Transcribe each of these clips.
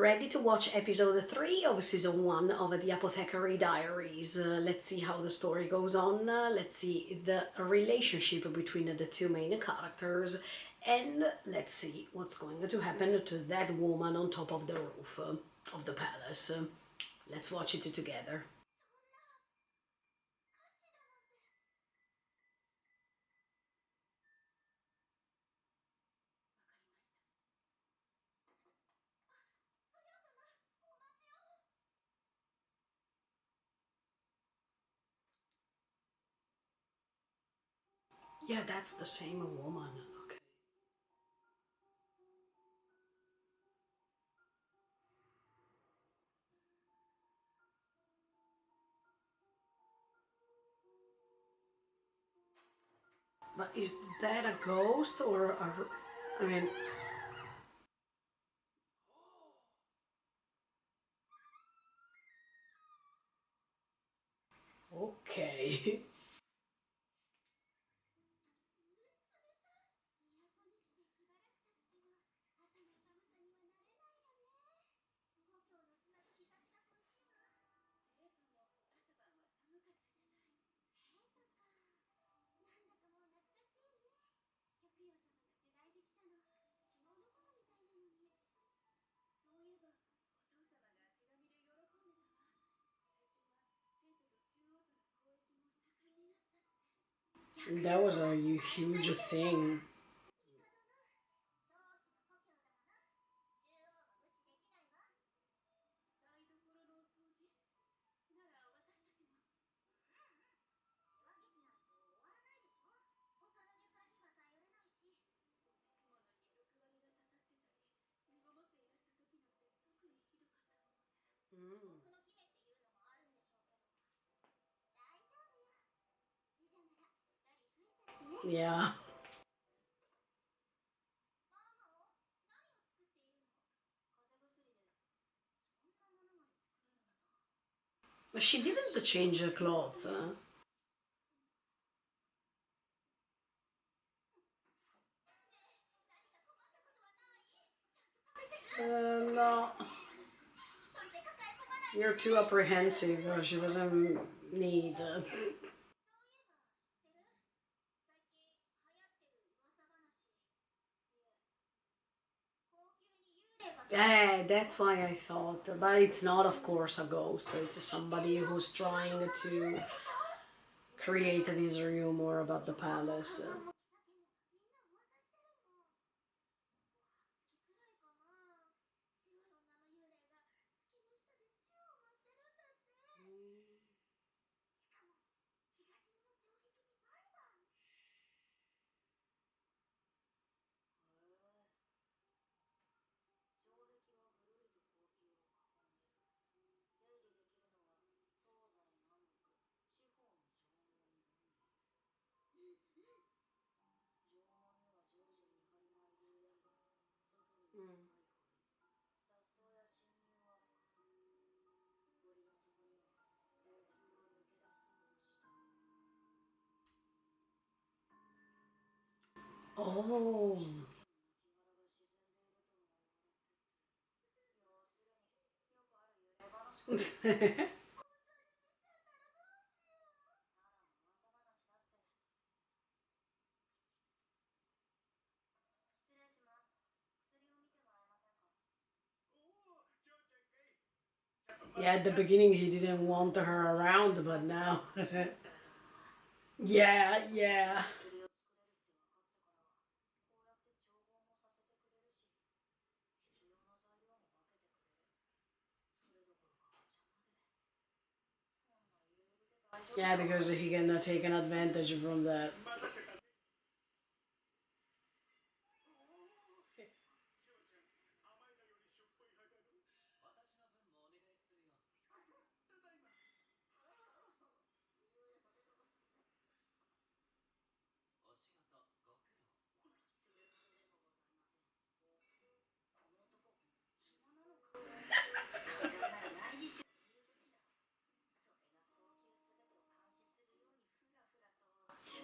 Ready to watch episode 3 of season 1 of the Apothecary Diaries. Let's see how the story goes on. Let's see the relationship between the two main characters. And let's see what's going to happen to that woman on top of the roof of the palace. Let's watch it together. Yeah, that's the same woman. Okay. But is that a ghost or a... I mean... Okay. That was a huge thing. Mm. Yeah. But she didn't change her clothes, huh? No. You're too apprehensive. She doesn't need... Yeah, that's why I thought. But it's not, of course, a ghost. It's somebody who's trying to create this rumor about the palace. Mm. Oh. Yeah, at the beginning he didn't want her around, but now... Yeah, yeah. Yeah, because he can take an advantage from that.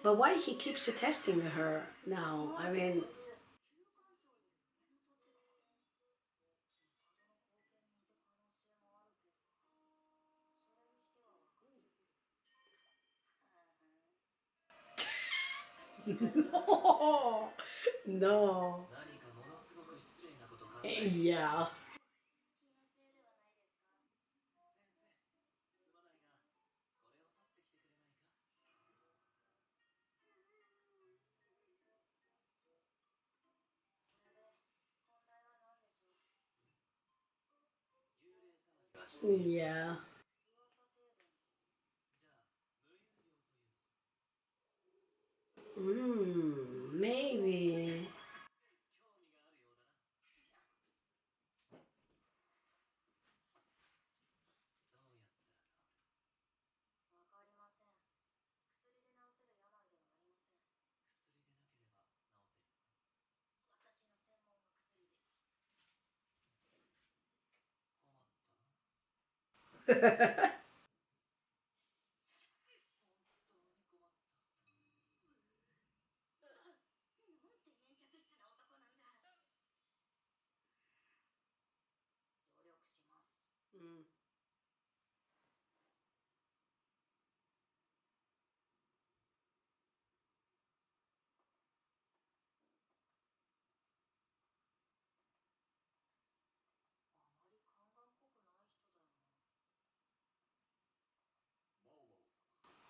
But why he keeps testing her now? I mean... No. No. Yeah. Yeah. Maybe. Mm.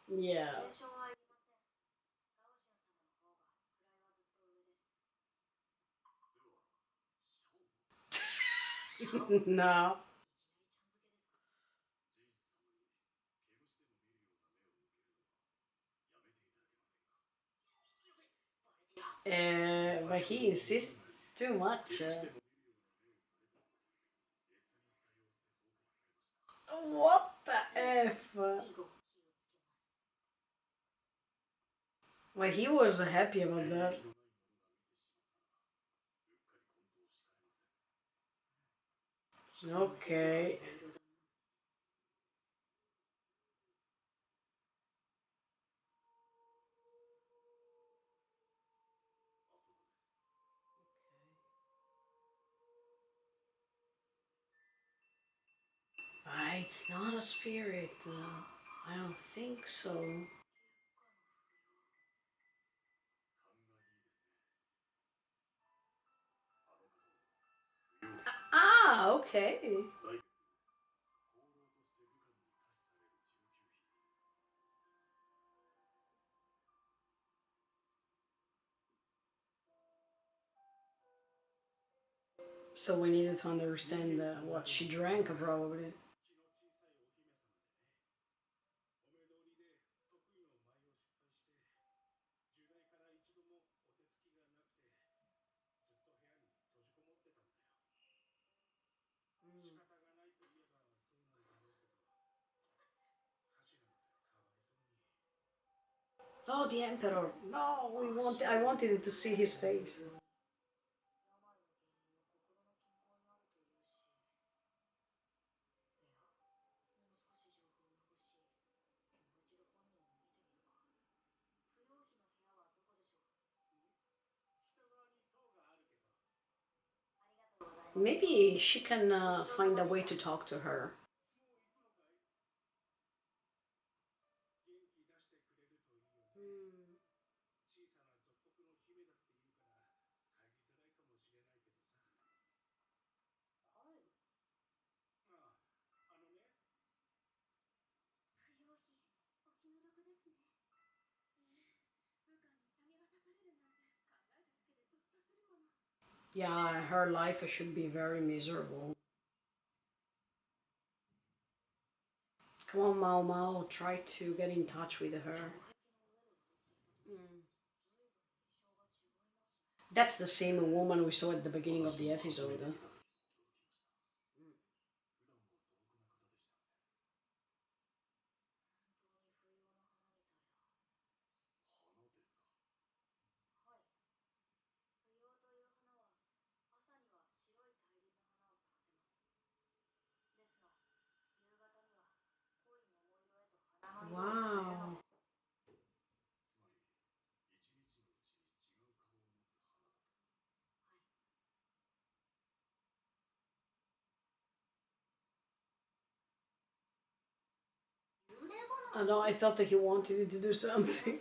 Yeah. No. But he insists too much. What the F? Well, he was happy about that. Okay. It's not a spirit. I don't think so. Ah, okay. So we needed to understand what she drank, probably. Oh, the emperor! No, we want. I wanted to see his face. Maybe she can find a way to talk to her. Yeah, her life should be very miserable. Come on, Mao Mao, try to get in touch with her. Mm. That's the same woman we saw at the beginning of the episode. Wow. I know, I thought that he wanted you to do something.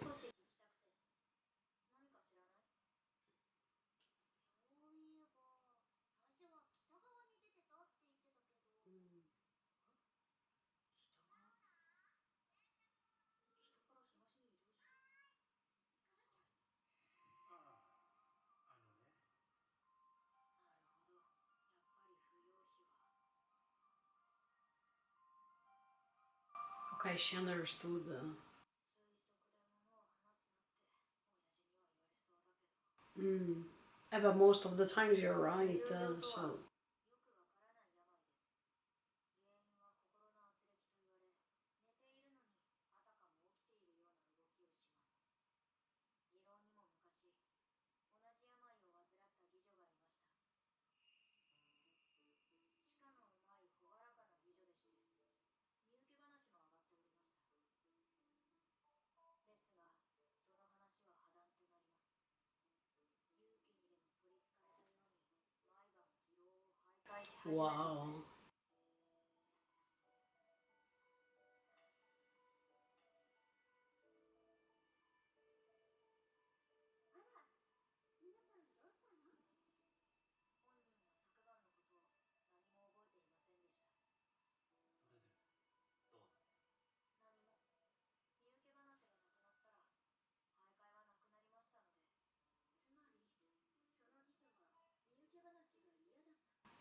Okay, she understood. Mm. But most of the times you're right, so. Wow.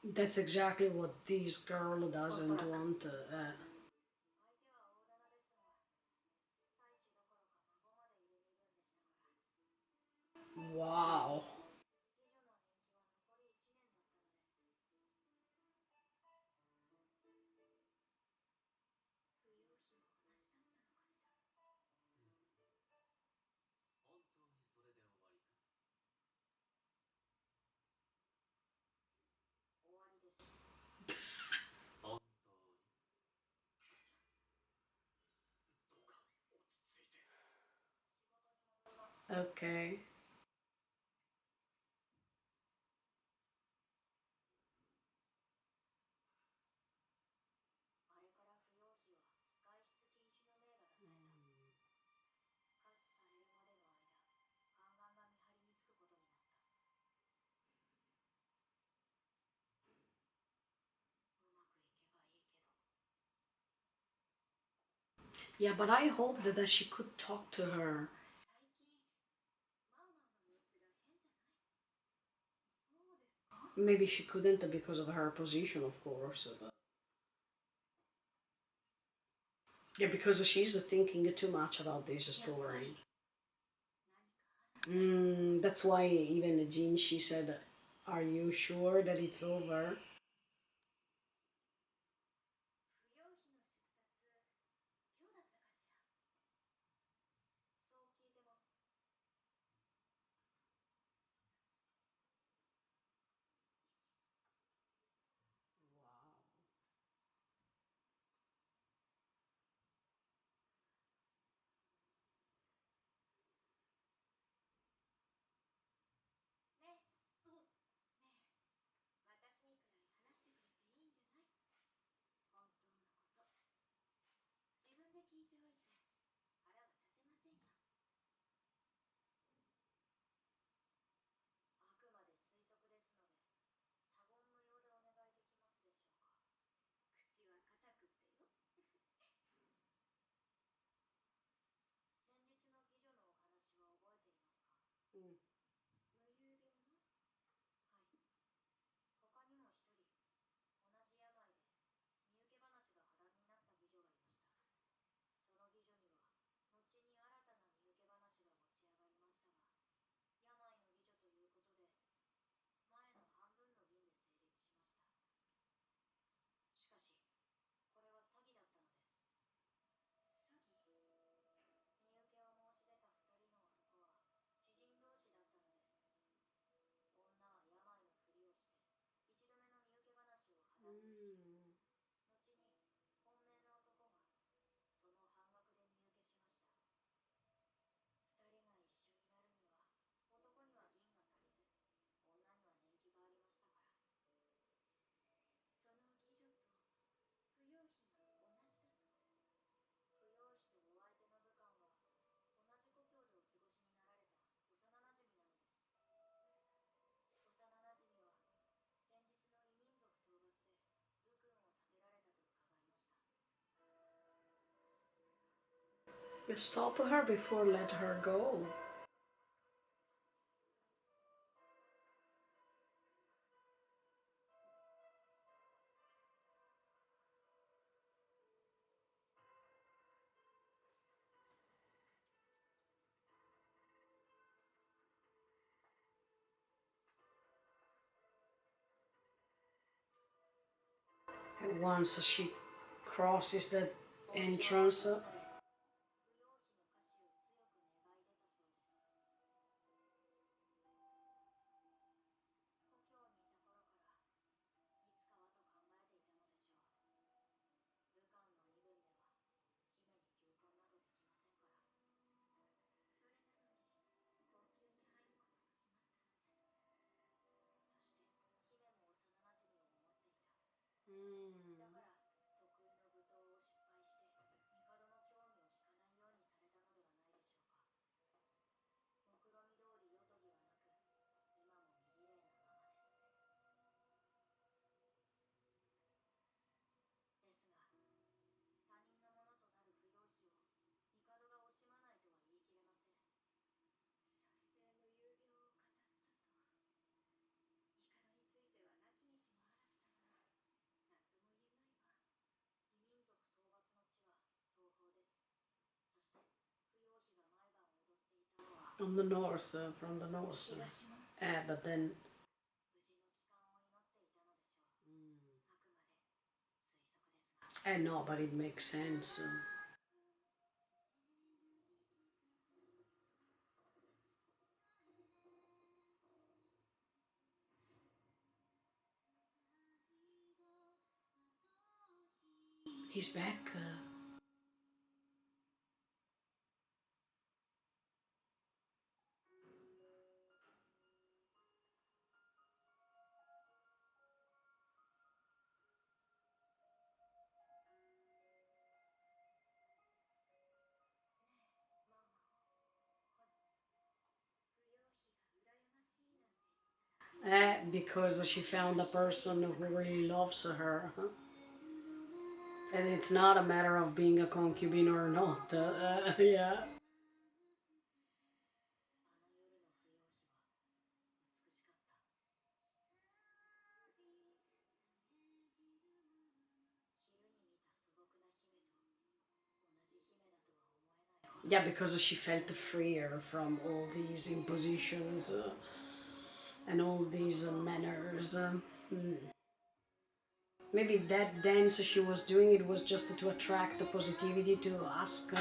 That's exactly what this girl doesn't want. Wow. Okay. Yeah, but I hope that she could talk to her. Maybe she couldn't because of her position, of course. Yeah, because she's thinking too much about this story. That's why even Jean, she said, "Are you sure that it's over?" Wow. Mm. Mm. You stop her before let her go. once she crosses the entrance. On the north, from the north. But then. No, but it makes sense. He's back. Because she found a person who really loves her. And it's not a matter of being a concubine or not. Yeah. Yeah, because she felt freer from all these impositions and all these manners. Maybe that dance she was doing, it was just to attract the positivity, to ask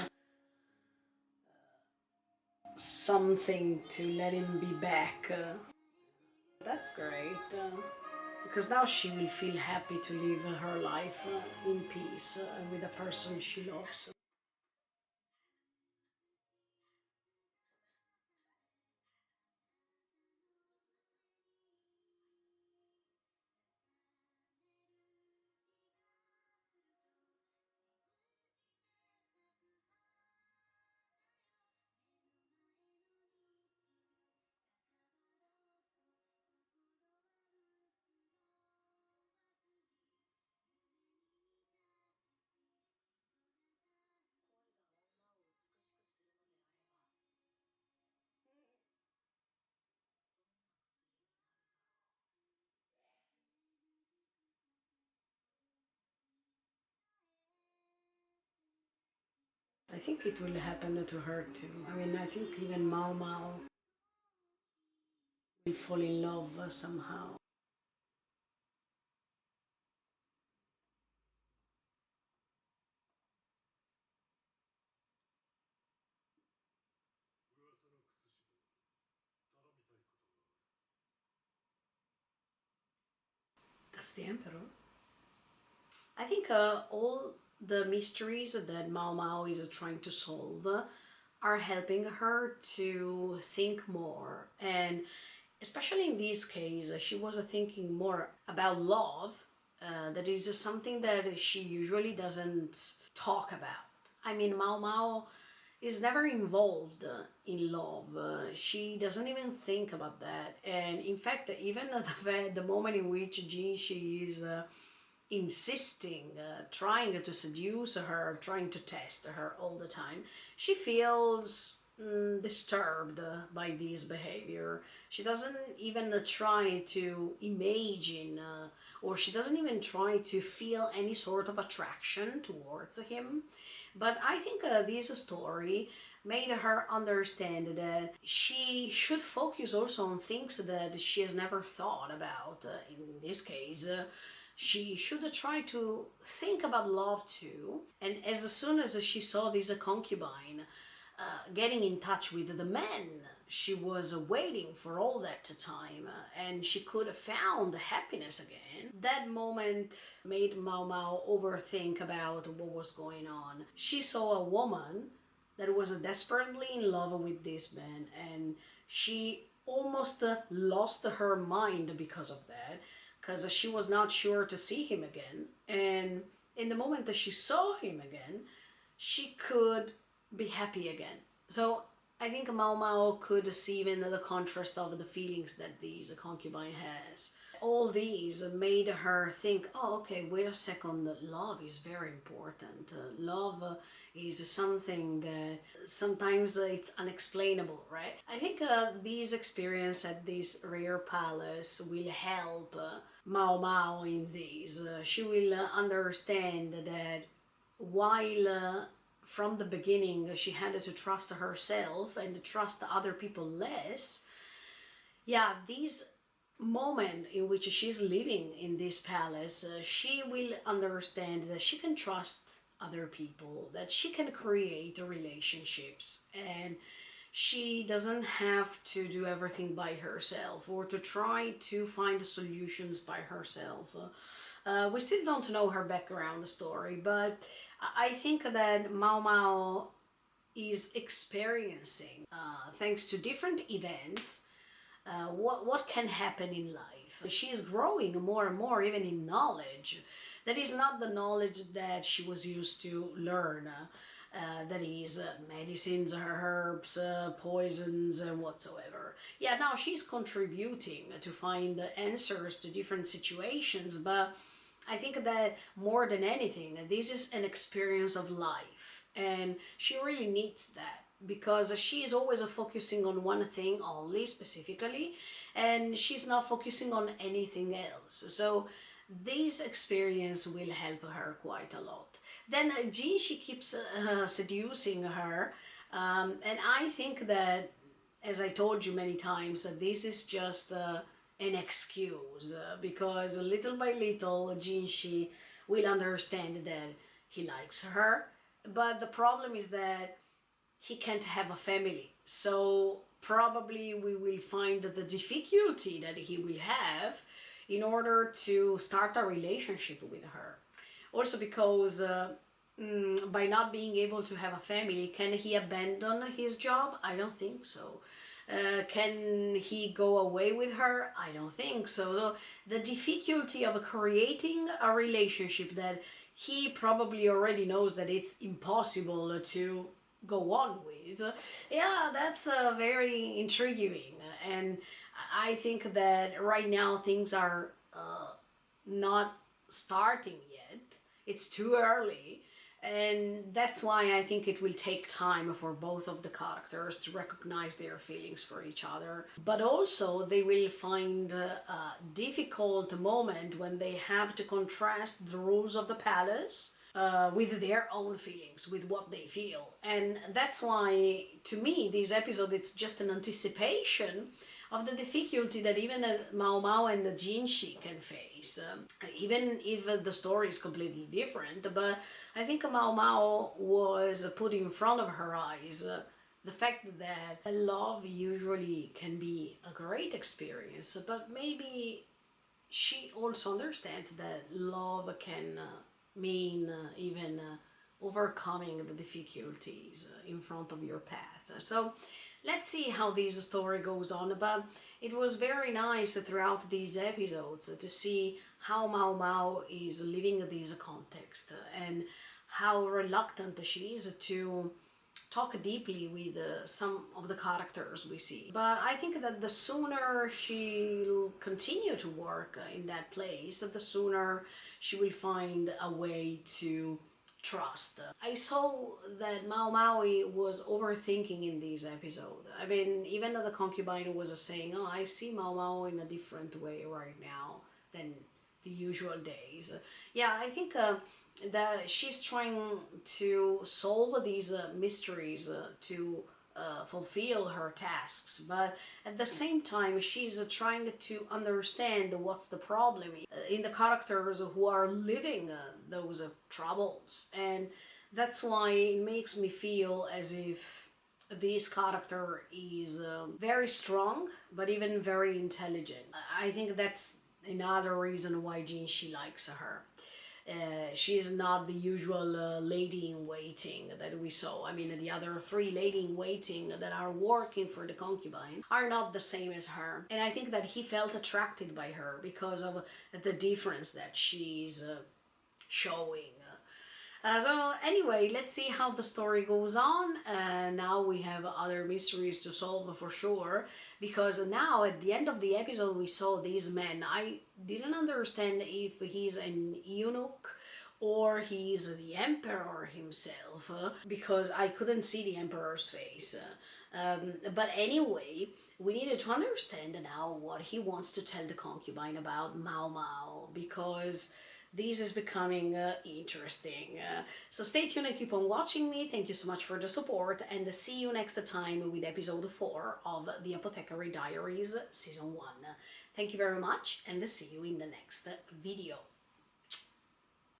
something to let him be back. That's great. Because now she will feel happy to live her life in peace with the person she loves. I think it will happen to her too. I mean, I think even Mao Mao will fall in love somehow. That's the emperor. I think all the mysteries that Mao Mao is trying to solve are helping her to think more. And especially in this case, she was thinking more about love. That is something that she usually doesn't talk about. I mean, Mao Mao is never involved in love. She doesn't even think about that. And in fact, even at the moment in which Jin she is insisting, trying to seduce her, trying to test her all the time, she feels disturbed by this behavior. She doesn't even try to imagine, or she doesn't even try to feel any sort of attraction towards him. But I think this story made her understand that she should focus also on things that she has never thought about. In this case, she should try to think about love too. And as soon as she saw this concubine getting in touch with the men, she was waiting for all that time, and she could have found happiness again. That moment made Mao Mao overthink about what was going on. She saw a woman that was desperately in love with this man, and she almost lost her mind because of that, because she was not sure to see him again. And in the moment that she saw him again, she could be happy again. So I think Mao Mao could see even the contrast of the feelings that this concubine has. All these made her think, oh, okay, wait a second, love is very important. Love is something that sometimes it's unexplainable, right? I think this experience at this rare palace will help Mao Mao in this. She will understand that while from the beginning she had to trust herself and trust other people less, yeah, this moment in which she's living in this palace, she will understand that she can trust other people, that she can create relationships, and she doesn't have to do everything by herself or to try to find solutions by herself. We still don't know her background story, but I think that Mao Mao is experiencing, thanks to different events, what can happen in life. She is growing more and more, even in knowledge. That is not the knowledge that she was used to learn. That is medicines, herbs, poisons, and whatsoever. Yeah, now she's contributing to find answers to different situations, but I think that more than anything, this is an experience of life, and she really needs that because she is always focusing on one thing only specifically, and she's not focusing on anything else. So this experience will help her quite a lot. Then Jean, she keeps seducing her, and I think that, as I told you many times, that this is just an excuse, because little by little Jean, she will understand that he likes her, but the problem is that he can't have a family. So probably we will find the difficulty that he will have in order to start a relationship with her. Also because by not being able to have a family, can he abandon his job? I don't think so. Can he go away with her? I don't think so. So the difficulty of creating a relationship that he probably already knows that it's impossible to go on with, yeah, that's very intriguing. And I think that right now things are not starting yet. It's too early, and that's why I think it will take time for both of the characters to recognize their feelings for each other. But also they will find a difficult moment when they have to contrast the rules of the palace with their own feelings, with what they feel. And that's why, to me, this episode, it's just an anticipation of the difficulty that even Mao Mao and the Jinshi can face, even if the story is completely different. But I think Mao Mao was put in front of her eyes the fact that love usually can be a great experience, but maybe she also understands that love can mean even overcoming the difficulties in front of your path. So let's see how this story goes on. But it was very nice throughout these episodes to see how Mao Mao is living this context and how reluctant she is to talk deeply with some of the characters we see. But I think that the sooner she'll continue to work in that place, the sooner she will find a way to trust. I saw that Mao Maui was overthinking in this episode. I mean, even the concubine was saying, oh, I see Mao Mao in a different way right now than the usual days. Yeah, I think that she's trying to solve these mysteries to fulfill her tasks, but at the same time she's trying to understand what's the problem in the characters who are living those troubles. And that's why it makes me feel as if this character is very strong, but even very intelligent. I think that's another reason why Jinshi likes her. She's not the usual lady in waiting that we saw. I mean, the other three lady in waiting that are working for the concubine are not the same as her. And I think that he felt attracted by her because of the difference that she's showing. So anyway, let's see how the story goes on. Now we have other mysteries to solve for sure, because now at the end of the episode we saw these men. I didn't understand if he's an eunuch or he's the emperor himself, because I couldn't see the emperor's face. But anyway, we needed to understand now what he wants to tell the concubine about Mao Mao, because this is becoming interesting. So stay tuned and keep on watching me. Thank you so much for the support, and see you next time with episode 4 of the Apothecary Diaries Season 1. Thank you very much, and see you in the next video.